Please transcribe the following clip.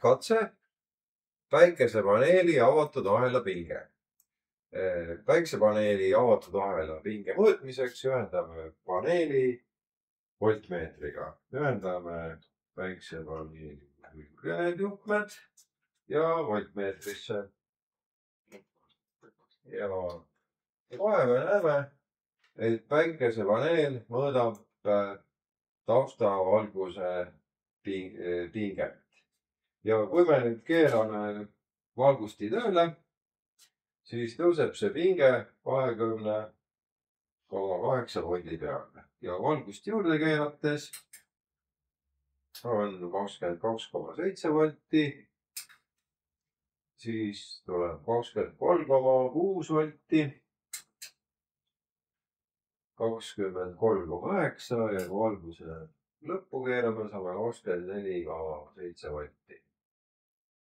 Katse päikesepaneeli avatud ahela pinge. Päikesepaneeli avatud ahela pinge mõõtmiseks ühendame paneeli voltmeetriga. Ühendame päikesepaneeli juhtmed ja voltmeetrisse. Ja kohe me näeme, et päikesepaneel mõõdab taustavalguse pinget. Ja kui me nüüd keerame valgusti tööle, siis tõuseb see pinge 20,8 voldi peale ja valgust juurde keerates on 22,7 volti. Siis tuleb 23,6 volti, 23,9 ja kui valguse lõppu keerame, saame 24,7 volti.